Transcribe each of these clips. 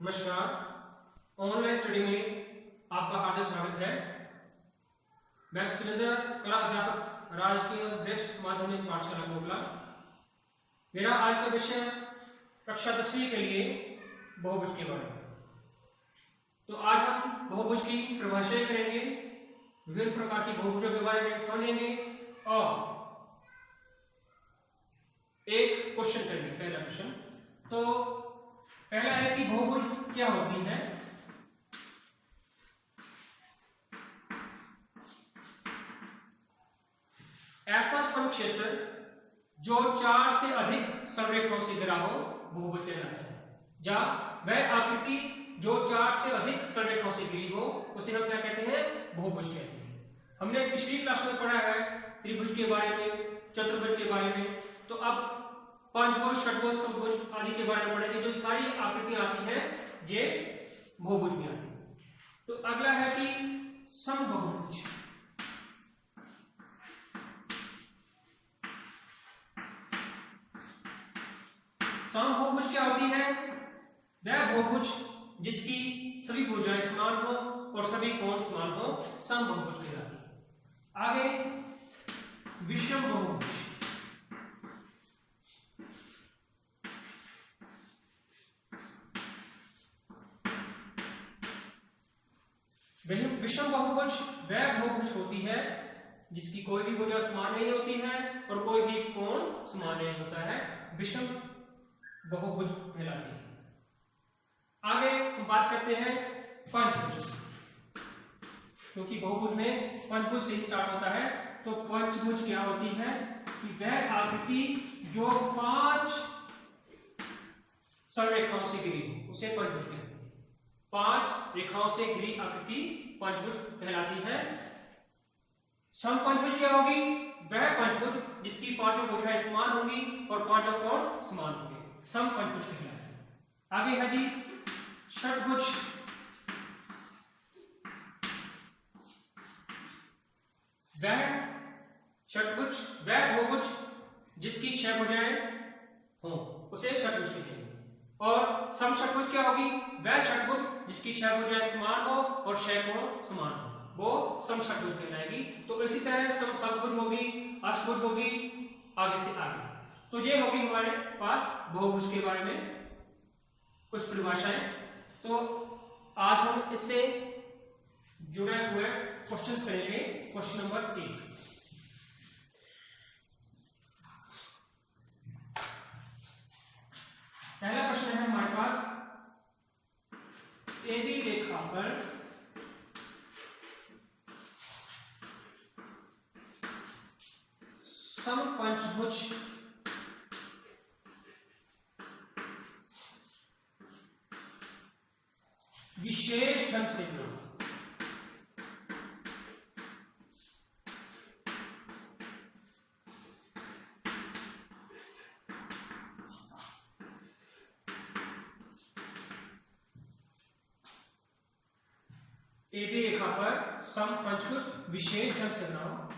नमस्कार। Online study में आपका हार्दिक स्वागत है। मैं सुरेंद्र, कला अध्यापक, राजकीय वरिष्ठ माध्यमिक पाठशाला कोटला। मेरा आज का विषय कक्षा 10वीं के लिए बहुभुज के बारे में। तो आज हम बहुभुज की परिभाषाएं करेंगे, विभिन्न प्रकार की बहुभुजों के बारे में समझेंगे और एक क्वेश्चन करेंगे। पहला क्वेश्चन तो पहला है कि बहुभुज क्या होती है। ऐसा समक्षेत्र जो 4 से अधिक संरेखों से घिरा हो बहुभुज कहलाता है। जहां वह आकृति जो 4 से अधिक संरेखों से घिरी हो उसे हम क्या कहते हैं? बहुभुज कहते हैं। हमने पिछली क्लास में पढ़ा है त्रिभुज के बारे में, चतुर्भुज के बारे में। तो अब पंचभुज, षटभुज, समभुज आदि के बारे में पढ़ेंगे। जो सारी आकृतियां आती है ये बहुभुज में आती है। तो अगला है कि समबहुभुज। समबहुभुज क्या होती है? वह बहुभुज जिसकी सभी भुजाएं समान हो और सभी कोण समान हो, समबहुभुज कहलाती है। आगे विषम बहुभुज। विषम बहुभुज वह बहुभुज होती है जिसकी कोई भी भुजा समान नहीं होती है और कोई भी कोण समान नहीं होता है, विषम बहुभुज कहलाती है। आगे हम बात करते हैं पंचभुज, क्योंकि बहुभुज में पंचभुज से स्टार्ट होता है। तो पंचभुज क्या होती है कि वह आकृति जो 5 संरेखाओं से घिरी हो उसे पंचभुज कहते हैं। 5 रेखाओं से घिरी आकृति पंचभुज कहलाती है। समपंचभुज क्या होगी? वह पंचभुज जिसकी 5 भुजाएं समान होंगी और 5 कोण समान होंगे, समपंचभुज कहलाता है। आगे है जी षटभुज। वह षटभुज वह बहुभुज जिसकी 6 भुजाएं हो उसे षटभुज कहते हैं। और समषटभुज क्या होगी? वह षटभुज जिसकी 6 भुजाएं समान हो और 6 कोण समान हो, वो समषटभुज कहलाएगी। तो इसी तरह समसप्तभुज होगी, अष्टभुज होगी, आगे से आगे। तो ये होगी हमारे पास बहुभुज के बारे में कुछ परिभाषाएं। तो आज हम इससे जुड़े हुए क्वेश्चन करेंगे। Question number 1। पहला प्रश्न है हमारे पास, AB रेखा पर समपंचभुज विशेष ढंग से बना। AB रेखा पर समपंचभुज विशेष ढंग से बना।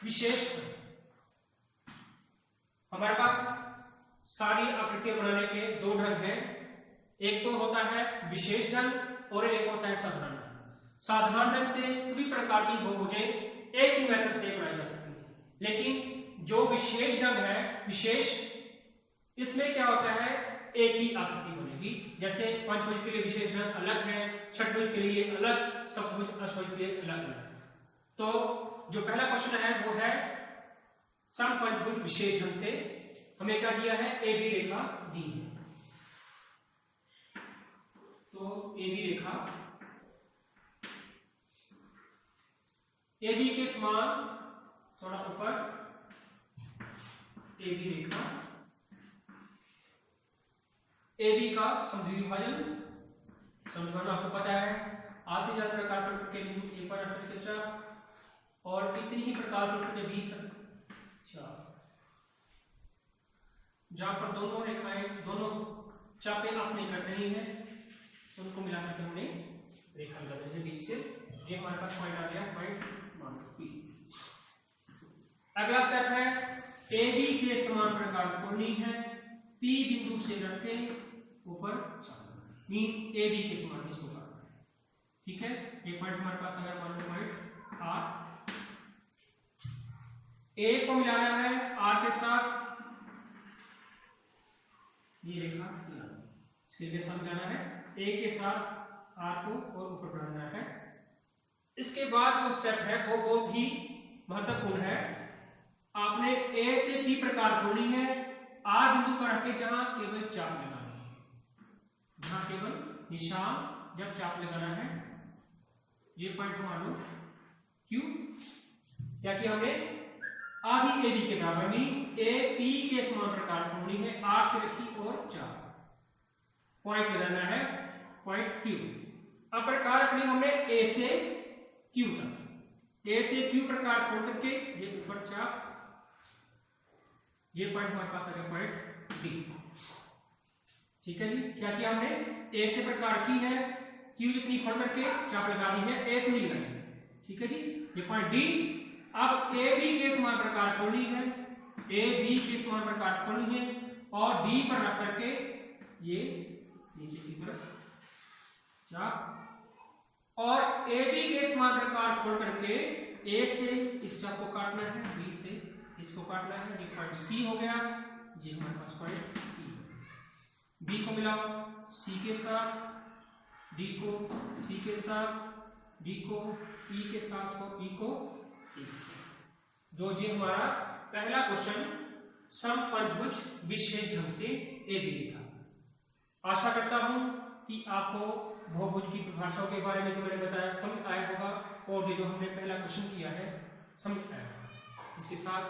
विशेष हमारे पास सारी आकृतियां बनाने के 2 ढंग हैं। एक तो होता है विशेष ढंग और एक होता है साधारण ढंग। साधारण ढंग से सभी प्रकार की बहुभुजें एक ही मेथड से बनाई जा सकती है, लेकिन जो विशेष ढंग है, विशेष, इसमें क्या होता है? एक ही आकृति बनेगी। जैसे पंचभुज के लिए विशेष ढंग अलग है, षटभुज के लिए अलग, सप्तभुज, अष्टभुज के लिए अलग अलग। तो जो पहला क्वेश्चन है वो है समपंचभुज विशेष ढंग से हमें क्या दिया है? AB रेखा दी है। तो AB रेखा, AB के समान थोड़ा ऊपर AB रेखा, AB का समद्विभाजन। समद्विभाजन आपको पता है, आज से ज्यादा प्रकार के एक बार और इतनी ही प्रकार के 20 जहां पर दोनों रेखाएं, दोनों चापे आपने कट रही है, उनको मिलाकर के हमने रेखा लगा दी है बीच से। ये हमारे पास पॉइंट आ गया, पॉइंट P। अगला स्टेप है AB के समान प्रकार कोणी है, P बिंदु से रख के ऊपर चढ़ना। मीन ए बी के समान इसको काटना है। ठीक है, एक पॉइंट हमारे पास अगर मान लो पॉइंट आर, ए को मिलाना है आर के साथ, ये रेखा इसके साथ मिलाना है ए के साथ आर को और ऊपर बढ़ाना है। इसके बाद जो स्टेप है वो बहुत ही महत्वपूर्ण है। आपने ए से पी प्रकार खोलनी है आर बिंदु पर रख के, जहां केवल चाप लगानी है, जहां केवल निशान जब चाप लगाना है। ये पॉइंट मान लो क्यों, क्या कि हमें आधी ए बी के बराबर में ए पी के समान प्रकार खोलनी है, आर से रखी और चाप पॉइंट लगाना है, पॉइंट क्यू। अब प्रकार रखनी हमने ए से क्यू तक, ए से क्यू प्रकार खोल करके ये ऊपर चाप, ये पॉइंट हमारे पास आ गया पॉइंट डी। ठीक है जी, क्या किया हमने, ए से प्रकार की है, क्यू जितनी खोल करके चाप लगा दी है, ए से नहीं लगाई। ठीक है जी, ये पॉइंट डी। अब ए बी के समान प्रकार खोलनी है, ए बी के समान प्रकार खोलनी है और डी पर रख करके ये नीचे की तरफ चाप, और ए बी के समान प्रकार खोल करके ए से इस चाप को काटना है, बी से इसको काटना है। ये पॉइंट सी हो गया, ये हमारे पास पॉइंट ई। बी को मिलाओ सी के साथ, डी को सी के साथ, डी को ई के साथ और ई को ई के साथ। जो जी हमारा पहला क्वेश्चन समपंचभुज विशेष ढंग से ए बी लिखा। आशा करता हूं कि आपको बहुभुज की परिभाषाओं के बारे में जो मैंने बताया समझ आया होगा, और जो हमने पहला क्वेश्चन किया है समझ आया होगा। इसके साथ